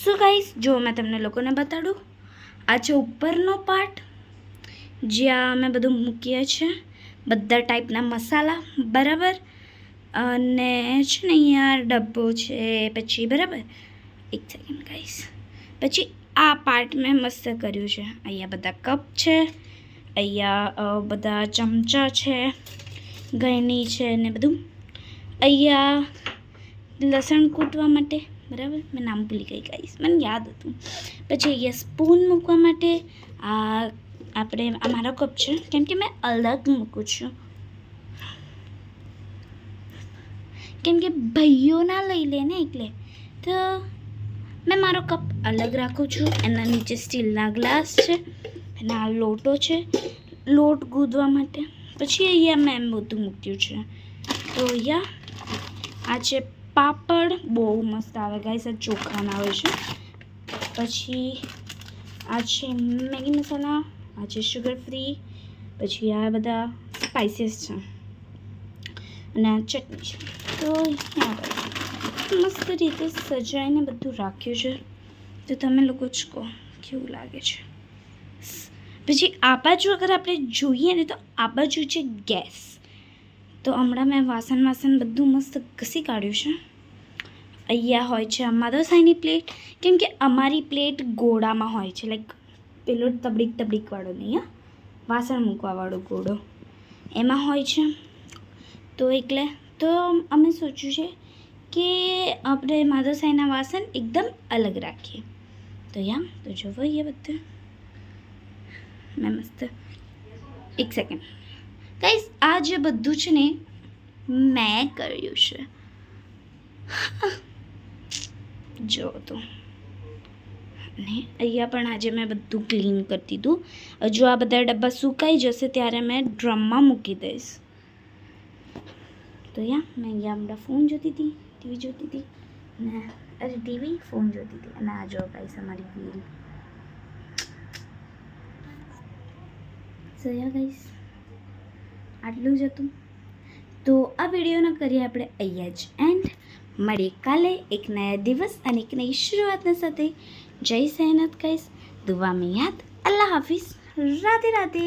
So guys, જો મેં તમને લોકોને બતાડું, આ છે ઉપરનો પાર્ટ જ્યાં અમે બધું મૂકીએ છીએ, બધા ટાઈપના મસાલા, બરાબર. અને છે ને અહીંયા ડબ્બો છે પછી, બરાબર. એક સેકન્ડ ગાઈસ. પછી આ પાર્ટ મેં મસ્ત કર્યું છે. અહીંયા બધા કપ છે, અહીંયા બધા ચમચા છે, ગળણી છે ને બધું. અહીંયા લસણ કૂટવા માટે, બરાબર. મેં નામ ભૂલી ગઈ ગાઈસ, મને યાદ હતું. પછી અહીંયા સ્પૂન મૂકવા માટે આ મારો કપ છે, કેમ કે મેં અલગ મૂકું છું, કેમ કે ભાઈઓ ના લઈ લે ને, એટલે તો મેં મારો કપ અલગ રાખું છું. એના નીચે સ્ટીલના ગ્લાસ છે અને આ લોટો છે, લોટ ગૂંદવા માટે. પછી અહીંયા મેં બધું મૂક્યું છે. તો અહીંયા આ છે પાપડ, બહુ મસ્ત આવે ગાઈસ, આ ચોખાના આવે છે. પછી આ છે મેગી મસાલા, આ છે શુગર ફ્રી. પછી આ બધા સ્પાઇસીસ છે અને આ ચટણી છે. તો મસ્ત રીતે સજાઈને બધું રાખ્યું છે. તો તમે લોકો જ કહો કેવું લાગે છે. પછી આ બાજુ અગર આપણે જોઈએ ને, તો આ બાજુ છે ગેસ. તો હમણાં મેં વાસણ બધું મસ્ત ઘસી કાઢ્યું છે. અહીંયા હોય છે અમારો સાઈની પ્લેટ, કેમ કે અમારી પ્લેટ ગોળામાં હોય છે, લાઈક પેલો તબડીકવાળો નહીં, હા, વાસણ મૂકવાવાળો ગોળો એમાં હોય છે. તો એટલે તો અમે સોચ્યું છે કે આપણે માધવસાઈના વાસણ એકદમ અલગ રાખીએ. તો તો જોવો એ બધું મેં મસ્ત. એક સેકન્ડ ગાઈસ, આ જે બધું છે ને મેં કર્યું છે, જો તો. અને અહીંયા પણ આજે મેં બધું ક્લીન કરી દીધું. હજુ આ બધા ડબ્બા સુકાઈ જશે ત્યારે મેં ડ્રમમાં મૂકી દઈશ. તો મેં અહીંયા હમણાં ફોન જોતી હતી, ટીવી જોતી હતી, અને ટીવી ફોન જોતી હતી. અને આ જો ગાઈસ અમારી વ્હીલ. સો ગાઈસ, આટલું જ હતું. તો આ વિડીયોને કરીએ આપણે અહીંયા જ એન્ડ. મળીએ કાલે એક નયા દિવસ અને એક નઈ શરૂઆતના સાથે. જય સૈનાથ ગાઈસ, દુઆ में याद. અલ્લાહ હાફિઝ. રાધે રાધે.